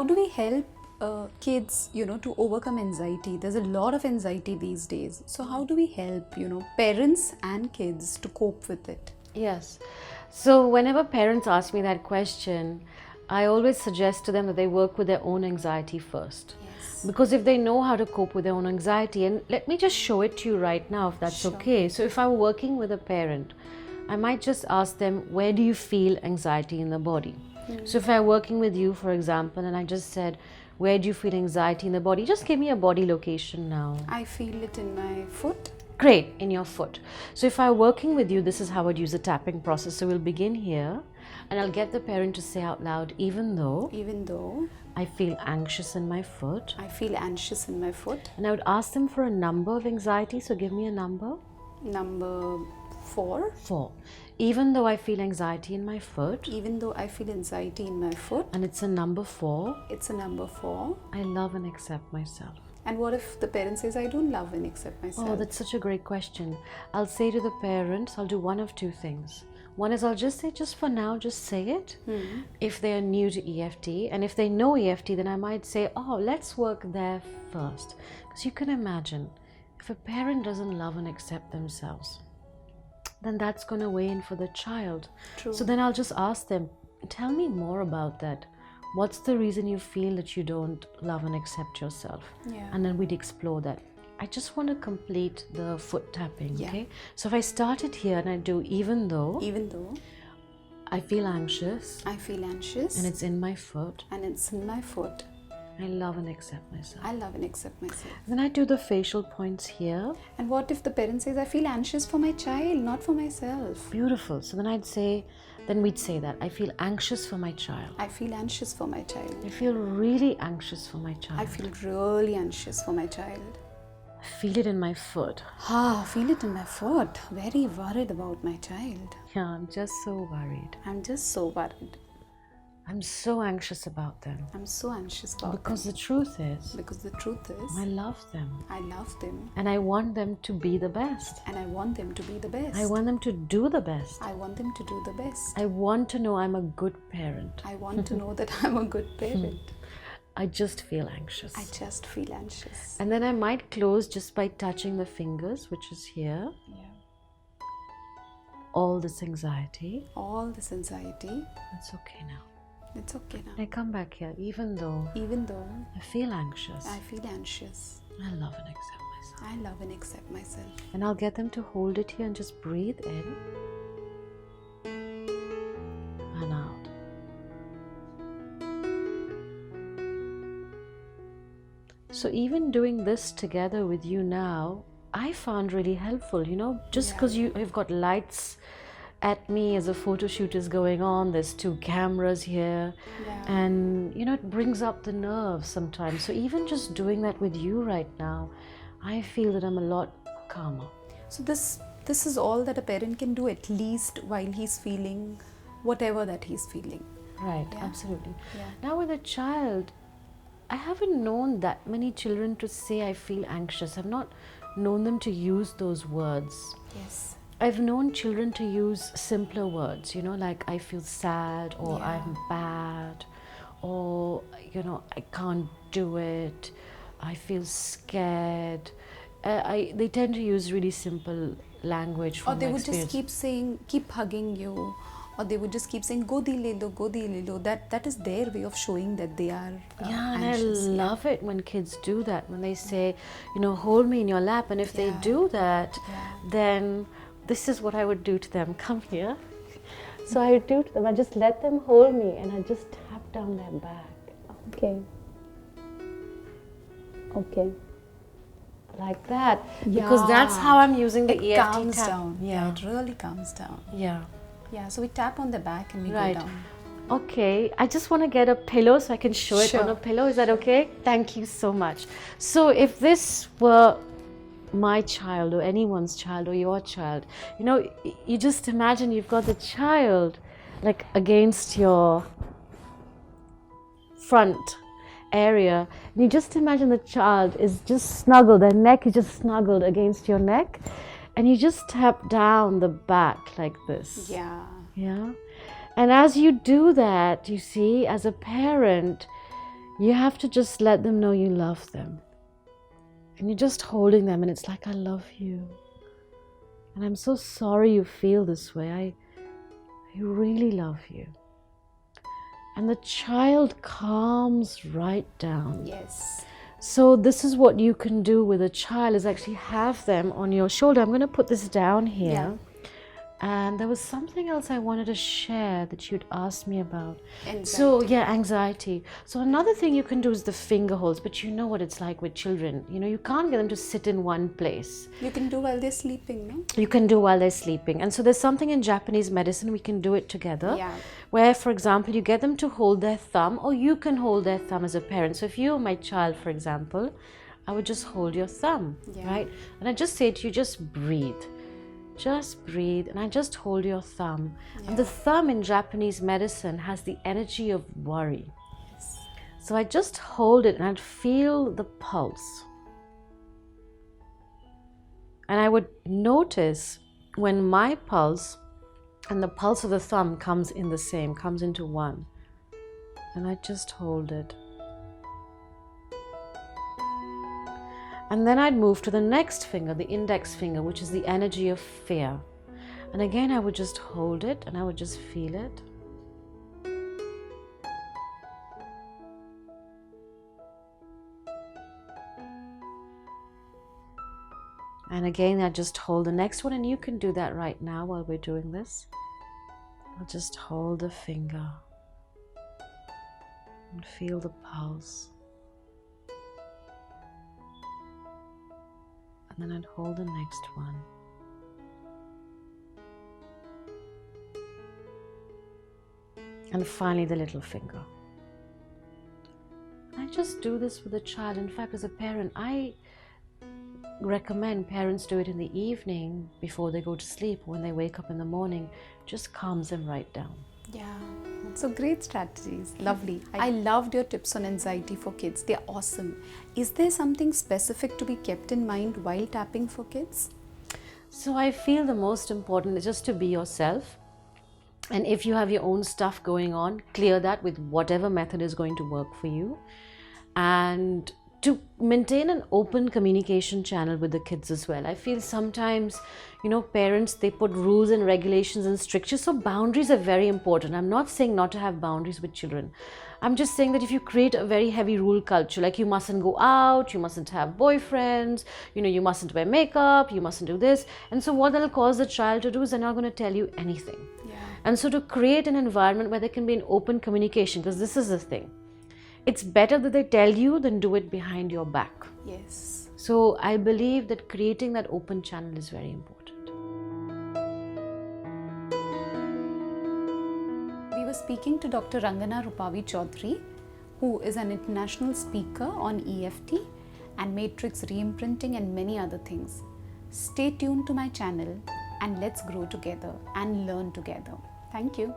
do we help kids, to overcome anxiety? There's a lot of anxiety these days. So how do we help, parents and kids to cope with it? Yes. So whenever parents ask me that question, I always suggest to them that they work with their own anxiety first. Yes. Because if they know how to cope with their own anxiety, and let me just show it to you right now if that's Sure. okay. So if I were working with a parent, I might just ask them, where do you feel anxiety in the body? So if I'm working with you, for example, and I just said, where do you feel anxiety in the body? Just give me a body location now. I feel it in my foot. Great, in your foot. So if I'm working with you, this is how I'd use the tapping process. So we'll begin here, and I'll get the parent to say out loud, even though I feel anxious in my foot. I feel anxious in my foot. And I would ask them for a number of anxiety. So give me a number. Number 4. 4. Even though I feel anxiety in my foot. Even though I feel anxiety in my foot. And it's a number 4. It's a number 4. I love and accept myself. And what if the parent says, I don't love and accept myself? Oh, that's such a great question. I'll say to the parents, I'll do one of two things. One is I'll just say, just for now, just say it. If they are new to EFT, and if they know EFT, then I might say, oh, let's work there first. Because you can imagine, if a parent doesn't love and accept themselves, then that's going to weigh in for the child. True. So then I'll just ask them, tell me more about that. What's the reason you feel that you don't love and accept yourself? Yeah. And then we'd explore that. I just want to complete the foot tapping, okay? So if I started here and I do even though I feel anxious. I feel anxious. And it's in my foot. And it's in my foot. I love and accept myself. I love and accept myself. Then I do the facial points here. And what if the parent says, I feel anxious for my child, not for myself? Beautiful. So then we'd say that. I feel anxious for my child. I feel anxious for my child. I feel really anxious for my child. I feel really anxious for my child. I feel it in my foot. Feel it in my foot. Very worried about my child. Yeah, I'm just so worried. I'm just so worried. I'm so anxious about them. I'm so anxious about Because them. the truth is, Because the truth is, I love them. I love them. And I want them to be the best. And I want them to be the best. I want them to do the best. I want them to do the best. I want to know I'm a good parent. I want to know that I'm a good parent. I just feel anxious. I just feel anxious. And then I might close just by touching the fingers, which is here. Yeah. All this anxiety. All this anxiety. It's okay now. It's okay now. I come back here, even though I feel anxious. I feel anxious. I love and accept myself. I love and accept myself. And I'll get them to hold it here and just breathe in and out. So even doing this together with you now, I found really helpful, just because you've got lights at me as a photo shoot is going on, there's 2 cameras here, and it brings up the nerves sometimes. So even just doing that with you right now, I feel that I'm a lot calmer. So this is all that a parent can do, at least while he's feeling whatever that he's feeling. Right, absolutely. Yeah. Now with a child, I haven't known that many children to say I feel anxious. I've not known them to use those words. Yes. I've known children to use simpler words, like I feel sad, or I'm bad, or, I can't do it, I feel scared. They tend to use really simple language from Or they my would experience. just keep hugging you, or they would just keep saying, godi le lo. That is their way of showing that they are anxious. And I love it when kids do that, when they say, hold me in your lap. And if they do that, then this is what I would do to them. Come here. So I would do to them, I just let them hold me and I just tap down their back. Okay. Like that. Because that's how I'm using the EFT calms tap. down. Yeah, it really calms down. Yeah. Yeah, so we tap on the back and we go Right. down. Okay, I just want to get a pillow so I can show it on a pillow. Is that okay? Thank you so much. So if this were my child or anyone's child or your child, you just imagine you've got the child like against your front area, and you just imagine the child is just snuggled, their neck is just snuggled against your neck, and you just tap down the back like this. Yeah. And as you do that, you see, as a parent, you have to just let them know you love them. And you're just holding them and it's like, I love you. And I'm so sorry you feel this way. I really love you. And the child calms right down. Yes. So this is what you can do with a child, is actually have them on your shoulder. I'm going to put this down here. Yeah. And there was something else I wanted to share that you'd asked me about. Anxiety. So yeah, anxiety. So another thing you can do is the finger holds, but you know what it's like with children. You know, you can't get them to sit in one place. You can do while they're sleeping, no? You can do while they're sleeping. And so there's something in Japanese medicine, we can do it together. Yeah. Where, for example, you get them to hold their thumb, or you can hold their thumb as a parent. So if you're my child, for example, I would just hold your thumb, Yeah. right? And I just say to you, just breathe. Just breathe, and I just hold your thumb. Yeah. And the thumb in Japanese medicine has the energy of worry. Yes. So I just hold it and I'd feel the pulse. And I would notice when my pulse and the pulse of the thumb comes into one. And I just hold it. And then I'd move to the next finger, the index finger, which is the energy of fear. And again, I would just hold it and I would just feel it. And again, I just hold the next one, and you can do that right now while we're doing this. I'll just hold the finger and feel the pulse. And then I'd hold the next one. And finally the little finger. I just do this with a child. In fact, as a parent, I recommend parents do it in the evening before they go to sleep. When they wake up in the morning, just calms them right down. Yeah, so great strategies. Lovely. I loved your tips on anxiety for kids. They're awesome. Is there something specific to be kept in mind while tapping for kids? So I feel the most important is just to be yourself. And if you have your own stuff going on, clear that with whatever method is going to work for you. And to maintain an open communication channel with the kids as well. I feel sometimes, parents, they put rules and regulations and strictures. So boundaries are very important. I'm not saying not to have boundaries with children. I'm just saying that if you create a very heavy rule culture, like you mustn't go out, you mustn't have boyfriends, you mustn't wear makeup, you mustn't do this. And so what that'll cause the child to do is they're not going to tell you anything. Yeah. And so to create an environment where there can be an open communication, because this is the thing. It's better that they tell you than do it behind your back. Yes. So I believe that creating that open channel is very important. We were speaking to Dr. Rangana Rupavi Chaudhari, who is an international speaker on EFT and matrix reimprinting and many other things. Stay tuned to my channel and let's grow together and learn together. Thank you.